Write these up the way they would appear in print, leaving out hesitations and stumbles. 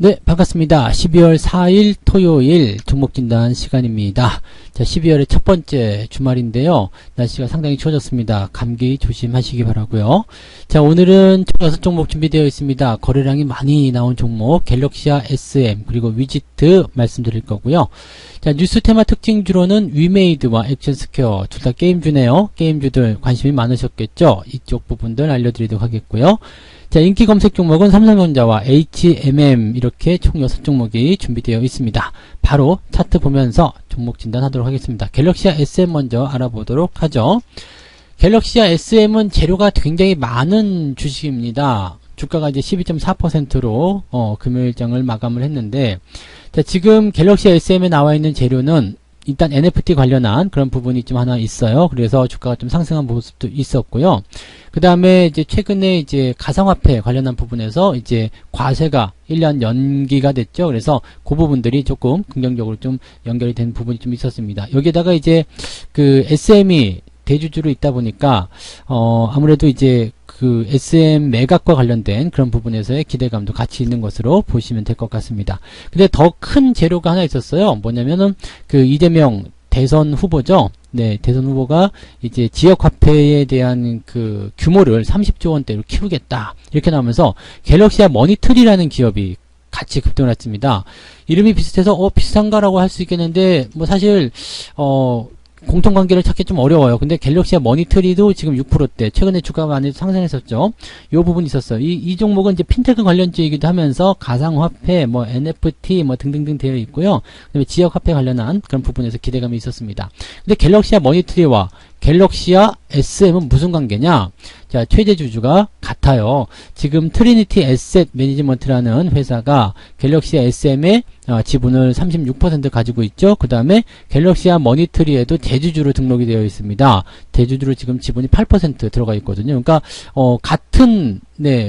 네, 반갑습니다. 12월 4일 토요일 종목진단 시간입니다. 자, 12월의 첫 번째 주말인데요. 날씨가 상당히 추워졌습니다. 감기 조심하시기 바라고요. 자, 오늘은 총 6종목 준비되어 있습니다. 거래량이 많이 나온 종목, 갤럭시아 SM, 그리고 위지트 말씀드릴 거고요. 자, 뉴스 테마 특징주로는 위메이드와 액션스퀘어, 둘 다 게임주네요. 게임주들 관심이 많으셨겠죠? 이쪽 부분들 알려드리도록 하겠고요. 자, 인기 검색 종목은 삼성전자와 HMM 이렇게 총 6종목이 준비되어 있습니다. 바로 차트 보면서 종목 진단하도록 하겠습니다. 갤럭시아 SM 먼저 알아보도록 하죠. 갤럭시아 SM은 재료가 굉장히 많은 주식입니다. 주가가 이제 12.4%로 금요일장을 마감을 했는데, 자, 지금 갤럭시아 SM에 나와 있는 재료는 일단 NFT 관련한 그런 부분이 좀 하나 있어요. 그래서 주가가 좀 상승한 모습도 있었고요. 그 다음에 이제 최근에 이제 가상화폐 관련한 부분에서 이제 과세가 1년 연기가 됐죠. 그래서 그 부분들이 조금 긍정적으로 좀 연결이 된 부분이 좀 있었습니다. 여기에다가 이제 그 SM이 대주주로 있다 보니까 아무래도 이제 그 SM 매각과 관련된 그런 부분에서의 기대감도 같이 있는 것으로 보시면 될 것 같습니다. 근데 더 큰 재료가 하나 있었어요. 뭐냐면은 그 이재명 대선 후보죠. 네, 대선 후보가 이제 지역화폐에 대한 그 규모를 30조 원대로 키우겠다 이렇게 나오면서 갤럭시아 머니트리라는 기업이 같이 급등을 했습니다. 이름이 비슷해서 비슷한가라고 할 수 있겠는데 뭐 사실 공통관계를 찾기 좀 어려워요. 근데 갤럭시아 머니트리도 지금 6%대, 최근에 주가가 많이 상승했었죠. 요 부분이 있었어요. 이 종목은 이제 핀테크 관련주이기도 하면서 가상화폐, 뭐 NFT, 뭐 등등등 되어 있고요. 그다음에 지역화폐 관련한 그런 부분에서 기대감이 있었습니다. 근데 갤럭시아 머니트리와 갤럭시아 SM은 무슨 관계냐? 자, 최대 주주가 같아요. 지금 트리니티 에셋 매니지먼트라는 회사가 갤럭시아 SM의 지분을 36% 가지고 있죠. 그 다음에 갤럭시아 머니트리에도 대주주로 등록이 되어 있습니다. 대주주로 지금 지분이 8% 들어가 있거든요. 그러니까 같은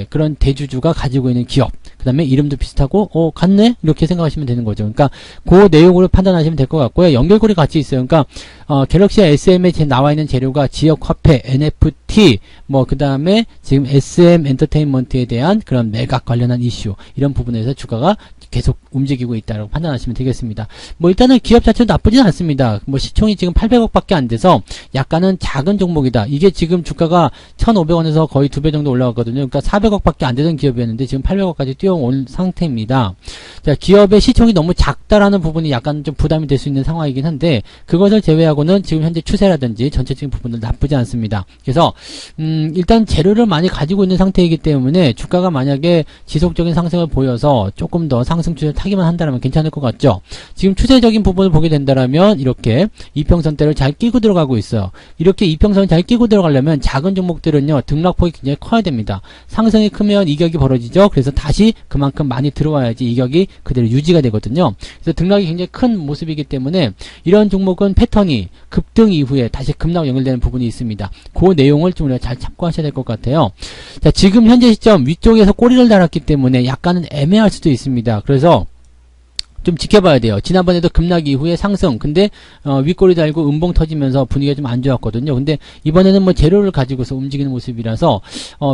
그런 대주주가 가지고 있는 기업. 그 다음에 이름도 비슷하고 같네? 이렇게 생각하시면 되는 거죠. 그러니까 그 내용으로 판단하시면 될 것 같고요. 연결고리 같이 있어요. 그러니까 갤럭시아 SM에 나와 있는 재료가 지역화폐, NFT, 뭐 그 다음에 지금 SM 엔터테인먼트에 대한 그런 매각 관련한 이슈, 이런 부분에서 주가가 계속 움직이고 있다고 판단하시면 되겠습니다. 뭐 일단은 기업 자체는 나쁘진 않습니다. 뭐 시총이 지금 800억밖에 안 돼서 약간은 작은 종목이다. 이게 지금 주가가 1,500원에서 거의 2배 정도 올라갔거든요. 그러니까 400억밖에 안 되던 기업이었는데 지금 800억까지 뛰어온 상태입니다. 자, 기업의 시총이 너무 작다라는 부분이 약간 좀 부담이 될 수 있는 상황이긴 한데, 그것을 제외하고는 지금 현재 추세라든지 전체적인 부분은 나쁘지 않습니다. 그래서 일단 재료를 많이 가지고 있는 상태이기 때문에 주가가 만약에 지속적인 상승을 보여서 조금 더 상승 추세를 타기만 한다면 괜찮을 것 같죠. 지금 추세적인 부분을 보게 된다면 이렇게 이평선대를 잘 끼고 들어가고 있어요. 이렇게 이평선을 잘 끼고 들어가려면 작은 종목들은요, 등락폭이 굉장히 커야 됩니다. 상승이 크면 이격이 벌어지죠. 그래서 다시 그만큼 많이 들어와야지 이격이 그대로 유지가 되거든요. 그래서 등락이 굉장히 큰 모습이기 때문에 이런 종목은 패턴이 급등 이후에 다시 급락 연결되는 부분이 있습니다. 그 내용을 좀 우리가 잘 참고하셔야 될 것 같아요. 자, 지금 현재 시점 위쪽에서 꼬리를 달았기 때문에 약간은 애매할 수도 있습니다. 그래서 좀 지켜봐야 돼요. 지난번에도 급락 이후에 상승, 근데 윗꼬리 달고 음봉 터지면서 분위기가 좀 안 좋았거든요. 근데 이번에는 뭐 재료를 가지고서 움직이는 모습이라서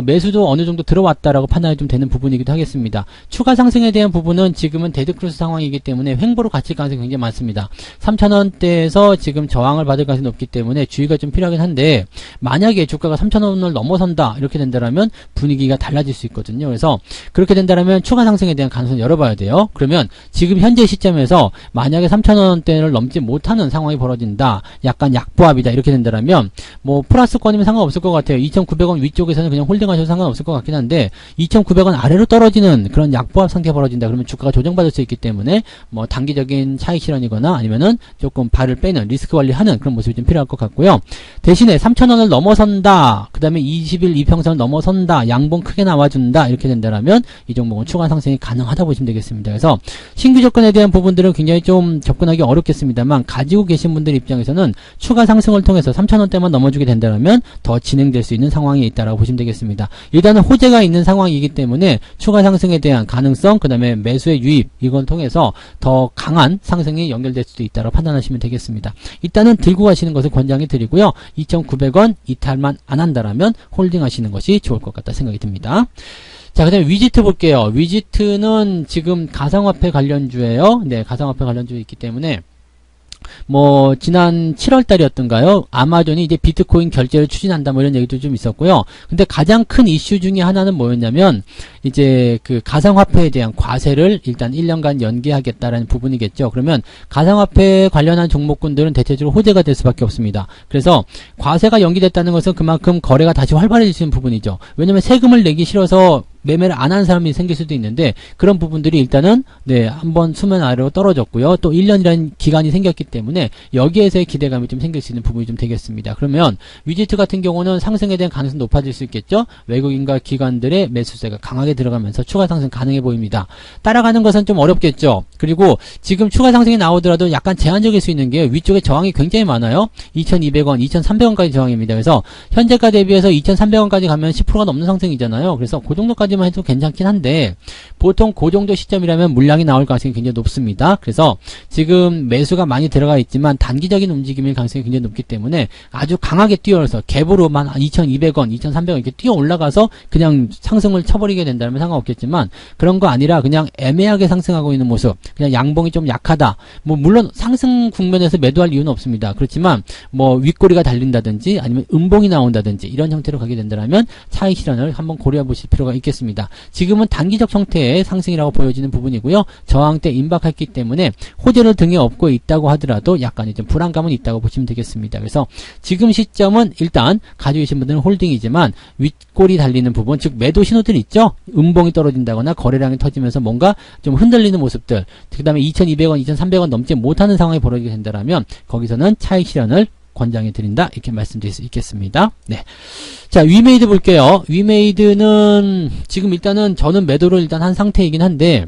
매수도 어느 정도 들어왔다라고 판단이 좀 되는 부분이기도 하겠습니다. 추가 상승에 대한 부분은 지금은 데드크로스 상황이기 때문에 횡보로 갇힐 가능성이 굉장히 많습니다. 3,000원대에서 지금 저항을 받을 가능성이 높기 때문에 주의가 좀 필요하긴 한데, 만약에 주가가 3,000원을 넘어선다 이렇게 된다면 분위기가 달라질 수 있거든요. 그래서 그렇게 된다면 추가 상승에 대한 가능성을 열어봐야 돼요. 그러면 지금 현재 시점에서 만약에 3,000원대를 넘지 못하는 상황이 벌어진다, 약간 약보합이다 이렇게 된다면 뭐 플러스권이면 상관없을 것 같아요. 2,900원 위쪽에서는 그냥 홀딩하셔도 상관없을 것 같긴 한데, 2,900원 아래로 떨어지는 그런 약보합 상태가 벌어진다 그러면 주가가 조정받을 수 있기 때문에 뭐 단기적인 차익 실현이거나 아니면은 조금 발을 빼는 리스크 관리하는 그런 모습이 좀 필요할 것 같고요. 대신에 3,000원을 넘어선다, 그 다음에 20일 이평선을 넘어선다, 양봉 크게 나와준다 이렇게 된다면 이 종목은 추가 상승이 가능하다 보시면 되겠습니다. 그래서 신규 조건에 대한 부분들은 굉장히 좀 접근하기 어렵겠습니다만, 가지고 계신 분들 입장에서는 추가 상승을 통해서 3,000원대만 넘어주게 된다면 더 진행될 수 있는 상황이 있다라고 보시면 되겠습니다. 일단은 호재가 있는 상황이기 때문에 추가 상승에 대한 가능성, 그 다음에 매수의 유입, 이걸 통해서 더 강한 상승이 연결될 수도 있다고 판단하시면 되겠습니다. 일단은 들고 가시는 것을 권장해 드리고요. 2,900원 이탈만 안 한다라면 홀딩 하시는 것이 좋을 것 같다 생각이 듭니다. 자, 그 다음에 위지트 볼게요. 위지트는 지금 가상화폐 관련주예요. 네, 가상화폐 관련주 있기 때문에 뭐 지난 7월 달이었던가요? 아마존이 이제 비트코인 결제를 추진한다 뭐 이런 얘기도 좀 있었고요. 근데 가장 큰 이슈 중에 하나는 뭐였냐면 이제 그 가상화폐에 대한 과세를 일단 1년간 연기하겠다라는 부분이겠죠. 그러면 가상화폐 관련한 종목군들은 대체적으로 호재가 될 수밖에 없습니다. 그래서 과세가 연기됐다는 것은 그만큼 거래가 다시 활발해질 수 있는 부분이죠. 왜냐면 세금을 내기 싫어서 매매를 안 하는 사람이 생길 수도 있는데 그런 부분들이 일단은 네, 한번 수면 아래로 떨어졌고요. 또 1년이라는 기간이 생겼기 때문에 여기에서의 기대감이 좀 생길 수 있는 부분이 좀 되겠습니다. 그러면 위지트 같은 경우는 상승에 대한 가능성이 높아질 수 있겠죠. 외국인과 기관들의 매수세가 강하게 들어가면서 추가 상승 가능해 보입니다. 따라가는 것은 좀 어렵겠죠. 그리고 지금 추가 상승이 나오더라도 약간 제한적일 수 있는 게 위쪽에 저항이 굉장히 많아요. 2,200원, 2,300원까지 저항입니다. 그래서 현재가 대비해서 2,300원까지 가면 10%가 넘는 상승이잖아요. 그래서 그 정도까지 만 해도 괜찮긴 한데 보통 그 정도 시점이라면 물량이 나올 가능성이 굉장히 높습니다. 그래서 지금 매수가 많이 들어가 있지만 단기적인 움직임일 가능성이 굉장히 높기 때문에 아주 강하게 뛰어서 갭으로만 2,200원, 2,300원 이렇게 뛰어 올라가서 그냥 상승을 쳐버리게 된다면 상관없겠지만 그런 거 아니라 그냥 애매하게 상승하고 있는 모습, 그냥 양봉이 좀 약하다. 뭐 물론 상승 국면에서 매도할 이유는 없습니다. 그렇지만 뭐 윗꼬리가 달린다든지 아니면 음봉이 나온다든지 이런 형태로 가게 된다면 차익 실현을 한번 고려해 보실 필요가 있겠습니다. 지금은 단기적 형태의 상승이라고 보여지는 부분이고요. 저항대 임박했기 때문에 호재를 등에 업고 있다고 하더라도 약간의 좀 불안감은 있다고 보시면 되겠습니다. 그래서 지금 시점은 일단 가지고 계신 분들은 홀딩이지만 윗골이 달리는 부분, 즉 매도 신호들 있죠. 음봉이 떨어진다거나 거래량이 터지면서 뭔가 좀 흔들리는 모습들, 그 다음에 2,200원, 2,300원 넘지 못하는 상황이 벌어지게 된다면 거기서는 차익 실현을 권장해 드린다 이렇게 말씀드릴 수 있겠습니다. 네. 자, 위메이드 볼게요. 위메이드는 지금 일단은 저는 매도를 일단 한 상태이긴 한데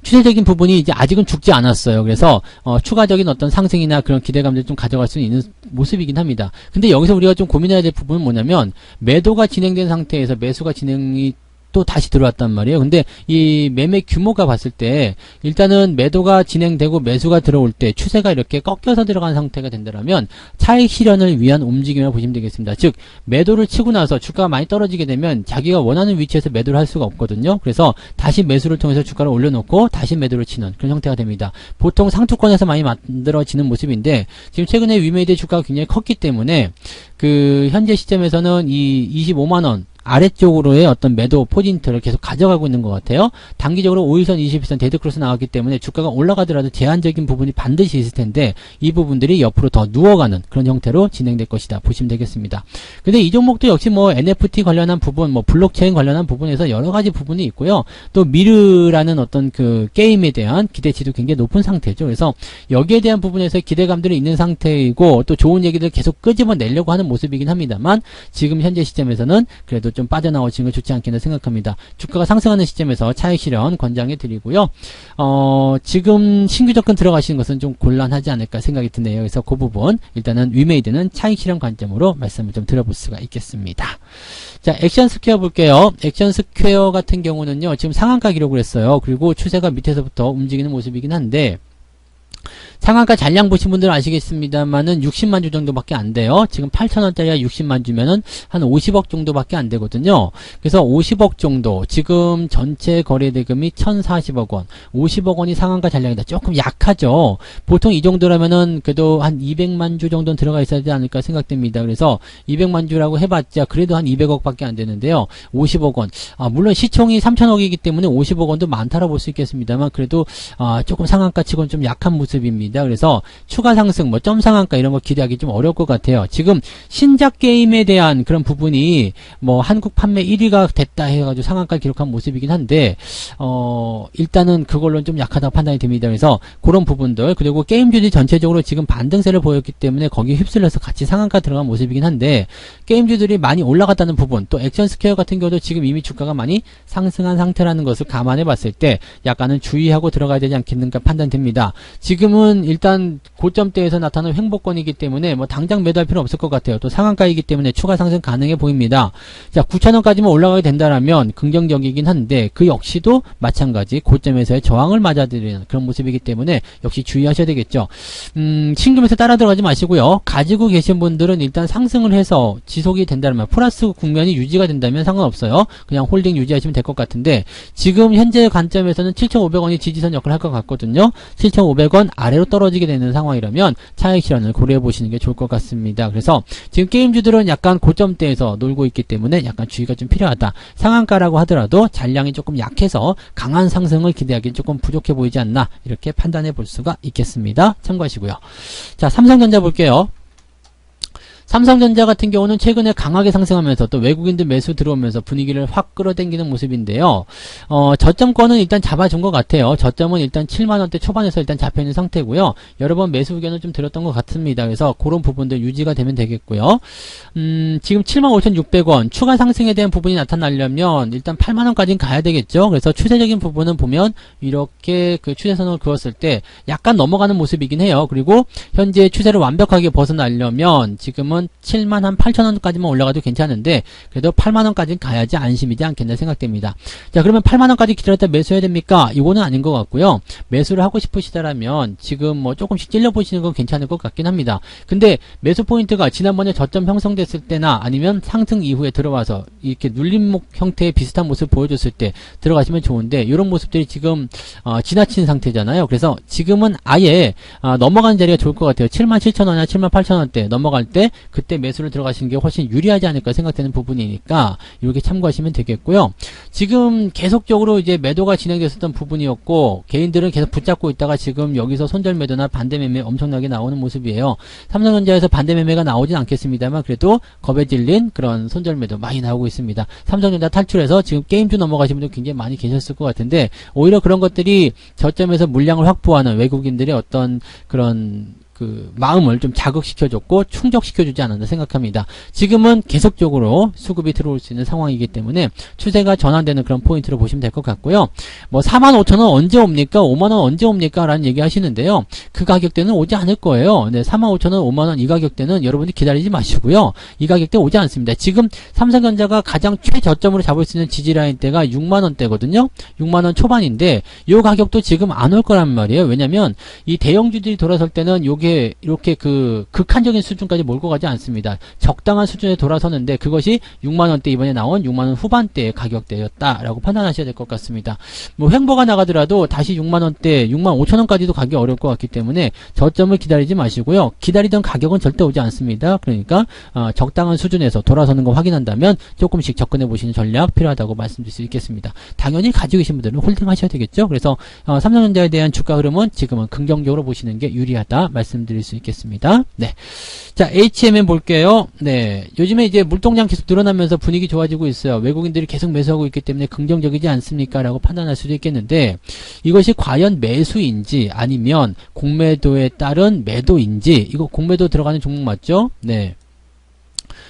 추세적인 부분이 이제 아직은 죽지 않았어요. 그래서 추가적인 어떤 상승이나 그런 기대감들 좀 가져갈 수 있는 모습이긴 합니다. 근데 여기서 우리가 좀 고민해야 될 부분은 뭐냐면 매도가 진행된 상태에서 매수가 진행이 또 다시 들어왔단 말이에요. 근데 이 매매 규모가 봤을 때 일단은 매도가 진행되고 매수가 들어올 때 추세가 이렇게 꺾여서 들어간 상태가 된다면 차익 실현을 위한 움직임이라고 보시면 되겠습니다. 즉 매도를 치고 나서 주가가 많이 떨어지게 되면 자기가 원하는 위치에서 매도를 할 수가 없거든요. 그래서 다시 매수를 통해서 주가를 올려놓고 다시 매도를 치는 그런 형태가 됩니다. 보통 상투권에서 많이 만들어지는 모습인데 지금 최근에 위메이드 주가가 굉장히 컸기 때문에 그 현재 시점에서는 이 25만원 아래쪽으로의 어떤 매도 포인트를 계속 가져가고 있는 것 같아요. 단기적으로 5일선, 20일선 데드크로스 나왔기 때문에 주가가 올라가더라도 제한적인 부분이 반드시 있을 텐데 이 부분들이 옆으로 더 누워가는 그런 형태로 진행될 것이다 보시면 되겠습니다. 근데 이 종목도 역시 뭐 NFT 관련한 부분, 뭐 블록체인 관련한 부분에서 여러 가지 부분이 있고요. 또 미르라는 어떤 그 게임에 대한 기대치도 굉장히 높은 상태죠. 그래서 여기에 대한 부분에서 기대감들이 있는 상태이고 또 좋은 얘기들 계속 끄집어내려고 하는 모습이긴 합니다만 지금 현재 시점에서는 그래도 좀 빠져나오시는 건 좋지 않겠나 생각합니다. 주가가 상승하는 시점에서 차익 실현 권장해 드리고요. 지금 신규 접근 들어가시는 것은 좀 곤란하지 않을까 생각이 드네요. 그래서 그 부분 일단은 위메이드는 차익 실현 관점으로 말씀을 좀 드려볼 수가 있겠습니다. 자, 액션 스퀘어 볼게요. 액션 스퀘어 같은 경우는요. 지금 상한가 기록을 했어요. 그리고 추세가 밑에서부터 움직이는 모습이긴 한데 상한가 잔량 보신 분들은 아시겠습니다만은 60만 주 정도밖에 안 돼요. 지금 8,000원짜리가 60만 주면은 한 50억 정도밖에 안 되거든요. 그래서 50억 정도, 지금 전체 거래 대금이 1,040억 원, 50억 원이 상한가 잔량이다. 조금 약하죠. 보통 이 정도라면은 그래도 한 200만 주 정도는 들어가 있어야 되지 않을까 생각됩니다. 그래서 200만 주라고 해봤자 그래도 한 200억밖에 안 되는데요. 50억 원. 물론 시총이 3,000억이기 때문에 50억 원도 많다라고 볼 수 있겠습니다만 그래도 조금 상한가 치고는 좀 약한 모습입니다. 그래서 추가 상승, 뭐 점 상한가 이런 거 기대하기 좀 어려울 것 같아요. 지금 신작 게임에 대한 그런 부분이 뭐 한국 판매 1위가 됐다 해가지고 상한가 기록한 모습이긴 한데 일단은 그걸로는 좀 약하다고 판단이 됩니다. 그래서 그런 부분들, 그리고 게임주들이 전체적으로 지금 반등세를 보였기 때문에 거기에 휩쓸려서 같이 상한가 들어간 모습이긴 한데 게임주들이 많이 올라갔다는 부분, 또 액션 스퀘어 같은 경우도 지금 이미 주가가 많이 상승한 상태라는 것을 감안해 봤을 때 약간은 주의하고 들어가야 되지 않겠는가 판단됩니다. 지금은 지금은 일단 고점대에서 나타나는 횡보권이기 때문에 뭐 당장 매도할 필요 없을 것 같아요. 또 상한가이기 때문에 추가 상승 가능해 보입니다. 자, 9,000원까지만 올라가게 된다라면 긍정적이긴 한데 그 역시도 마찬가지 고점에서의 저항을 맞아들이는 그런 모습이기 때문에 역시 주의하셔야 되겠죠. 신규 매수 따라 들어가지 마시고요. 가지고 계신 분들은 일단 상승을 해서 지속이 된다면 플러스 국면이 유지가 된다면 상관없어요. 그냥 홀딩 유지하시면 될 것 같은데 지금 현재 관점에서는 7,500원이 지지선 역할을 할 것 같거든요. 7,500원 아래로 떨어지게 되는 상황이라면 차익 실현을 고려해 보시는 게 좋을 것 같습니다. 그래서 지금 게임주들은 약간 고점대에서 놀고 있기 때문에 약간 주의가 좀 필요하다. 상한가라고 하더라도 잔량이 조금 약해서 강한 상승을 기대하기엔 조금 부족해 보이지 않나 이렇게 판단해 볼 수가 있겠습니다. 참고하시고요. 자, 삼성전자 볼게요. 삼성전자 같은 경우는 최근에 강하게 상승하면서 또 외국인들 매수 들어오면서 분위기를 확 끌어당기는 모습인데요. 저점권은 일단 잡아준 것 같아요. 저점은 일단 7만원대 초반에서 일단 잡혀있는 상태고요. 여러 번 매수 의견을 좀 드렸던 것 같습니다. 그래서 그런 부분들 유지가 되면 되겠고요. 지금 75,600원 추가 상승에 대한 부분이 나타나려면 일단 8만원까지는 가야 되겠죠. 그래서 추세적인 부분은 보면 이렇게 그 추세선을 그었을 때 약간 넘어가는 모습이긴 해요. 그리고 현재 추세를 완벽하게 벗어나려면 지금은 7만 한 8천원까지만 올라가도 괜찮은데 그래도 8만원까지는 가야지 안심이지 않겠나 생각됩니다. 자, 그러면 8만원까지 기다렸다 매수해야 됩니까? 이거는 아닌 것 같고요. 매수를 하고 싶으시다라면 지금 뭐 조금씩 찔러보시는 건 괜찮을 것 같긴 합니다. 근데 매수 포인트가 지난번에 저점 형성됐을 때나 아니면 상승 이후에 들어와서 이렇게 눌림목 형태의 비슷한 모습 보여줬을 때 들어가시면 좋은데 이런 모습들이 지금 지나친 상태잖아요. 그래서 지금은 아예 넘어가는 자리가 좋을 것 같아요. 77,000원이나 78,000원대 넘어갈 때 그때 매수를 들어가시는 게 훨씬 유리하지 않을까 생각되는 부분이니까 이렇게 참고하시면 되겠고요. 지금 계속적으로 이제 매도가 진행됐었던 부분이었고 개인들은 계속 붙잡고 있다가 지금 여기서 손절 매도나 반대 매매 엄청나게 나오는 모습이에요. 삼성전자에서 반대 매매가 나오진 않겠습니다만 그래도 겁에 질린 그런 손절 매도 많이 나오고 있습니다. 삼성전자 탈출해서 지금 게임주 넘어가신 분들 굉장히 많이 계셨을 것 같은데 오히려 그런 것들이 저점에서 물량을 확보하는 외국인들의 어떤 그런 그 마음을 좀 자극시켜줬고 충족시켜주지 않았나 생각합니다. 지금은 계속적으로 수급이 들어올 수 있는 상황이기 때문에 추세가 전환되는 그런 포인트로 보시면 될 것 같고요. 뭐 45,000원 언제 옵니까? 5만원 언제 옵니까? 라는 얘기 하시는데요. 그 가격대는 오지 않을 거예요. 네, 45,000원, 5만원 이 가격대는 여러분이 기다리지 마시고요. 이 가격대 오지 않습니다. 지금 삼성전자가 가장 최저점으로 잡을 수 있는 지지라인대가 6만원대거든요. 6만원 초반인데 이 가격도 지금 안 올 거란 말이에요. 왜냐면 이 대형주들이 돌아설 때는 요게 이렇게 그 극한적인 수준까지 몰고 가지 않습니다. 적당한 수준에 돌아서는데 그것이 6만원대 이번에 나온 6만원 후반대의 가격대였다라고 판단하셔야 될 것 같습니다. 뭐 횡보가 나가더라도 다시 6만원대 6만 5천원까지도 가기 어려울 것 같기 때문에 저점을 기다리지 마시고요. 기다리던 가격은 절대 오지 않습니다. 그러니까 적당한 수준에서 돌아서는 거 확인한다면 조금씩 접근해 보시는 전략 필요하다고 말씀드릴 수 있겠습니다. 당연히 가지고 계신 분들은 홀딩 하셔야 되겠죠. 그래서 삼성전자에 대한 주가 흐름은 지금은 긍정적으로 보시는 게 유리하다 말씀드릴 수 있겠습니다. 네. 자, HMM 볼게요. 네. 요즘에 이제 물동량 계속 늘어나면서 분위기 좋아지고 있어요. 외국인들이 계속 매수하고 있기 때문에 긍정적이지 않습니까? 라고 판단할 수도 있겠는데 이것이 과연 매수인지 아니면 공매도에 따른 매도인지 이거 공매도 들어가는 종목 맞죠? 네.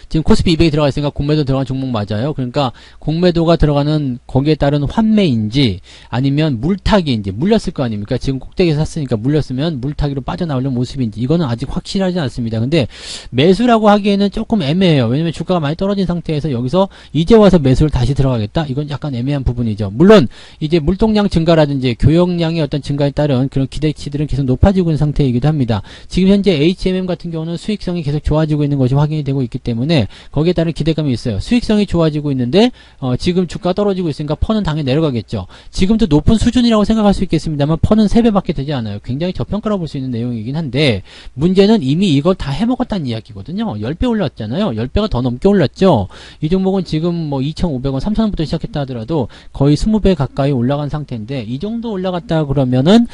지금 코스피 200이 들어가 있으니까 공매도 들어간 종목 맞아요. 그러니까 공매도가 들어가는 거기에 따른 환매인지 아니면 물타기인지 물렸을 거 아닙니까? 지금 꼭대기에 샀으니까 물렸으면 물타기로 빠져나오려는 모습인지 이거는 아직 확실하지 않습니다. 근데 매수라고 하기에는 조금 애매해요. 왜냐면 주가가 많이 떨어진 상태에서 여기서 이제 와서 매수를 다시 들어가겠다? 이건 약간 애매한 부분이죠. 물론 이제 물동량 증가라든지 교역량의 어떤 증가에 따른 그런 기대치들은 계속 높아지고 있는 상태이기도 합니다. 지금 현재 HMM 같은 경우는 수익성이 계속 좋아지고 있는 것이 확인이 되고 있기 때문에 거기에 따른 기대감이 있어요. 수익성이 좋아지고 있는데 지금 주가 떨어지고 있으니까 펀은 당연히 내려가겠죠. 지금도 높은 수준이라고 생각할 수 있겠습니다만 펀은 3배밖에 되지 않아요. 굉장히 저평가라고 볼 수 있는 내용이긴 한데 문제는 이미 이걸 다 해먹었다는 이야기거든요. 10배 올랐잖아요. 10배가 더 넘게 올랐죠. 이 종목은 지금 뭐 2,500원, 3,000원부터 시작했다 하더라도 거의 20배 가까이 올라간 상태인데 이 정도 올라갔다 그러면은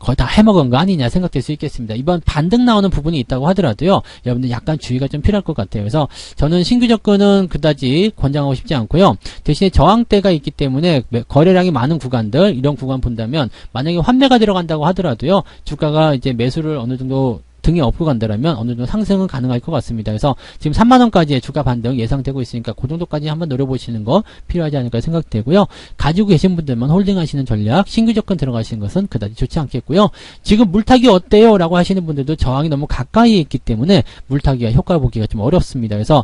거의 다 해먹은 거 아니냐 생각될 수 있겠습니다. 이번 반등 나오는 부분이 있다고 하더라도요. 여러분들 약간 주의가 좀 필요할 것 같아요. 그래서 저는 신규 접근은 그다지 권장하고 싶지 않고요. 대신에 저항대가 있기 때문에 거래량이 많은 구간들 이런 구간 본다면 만약에 환매가 들어간다고 하더라도요. 주가가 이제 매수를 어느 정도 등에 업고 간다라면 어느 정도 상승은 가능할 것 같습니다. 그래서 지금 3만원까지의 주가 반등 예상되고 있으니까 그 정도까지 한번 노려보시는 거 필요하지 않을까 생각되고요. 가지고 계신 분들만 홀딩하시는 전략, 신규 접근 들어가시는 것은 그다지 좋지 않겠고요. 지금 물타기 어때요? 라고 하시는 분들도 저항이 너무 가까이에 있기 때문에 물타기가 효과 보기가 좀 어렵습니다. 그래서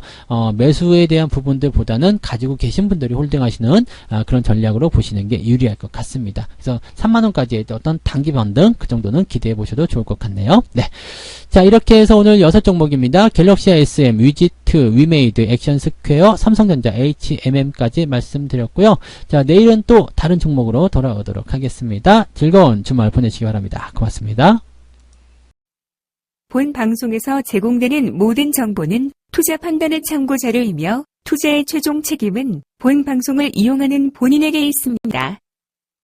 매수에 대한 부분들보다는 가지고 계신 분들이 홀딩하시는 그런 전략으로 보시는 게 유리할 것 같습니다. 그래서 3만원까지의 어떤 단기 반등 그 정도는 기대해 보셔도 좋을 것 같네요. 네. 자, 이렇게 해서 오늘 6종목입니다. 갤럭시 SM, 위지트, 위메이드, 액션스퀘어, 삼성전자, HMM까지 말씀드렸고요. 자, 내일은 또 다른 종목으로 돌아오도록 하겠습니다. 즐거운 주말 보내시기 바랍니다. 고맙습니다. 본 방송에서 제공되는 모든 정보는 투자 판단의 참고 자료이며 투자의 최종 책임은 본 방송을 이용하는 본인에게 있습니다.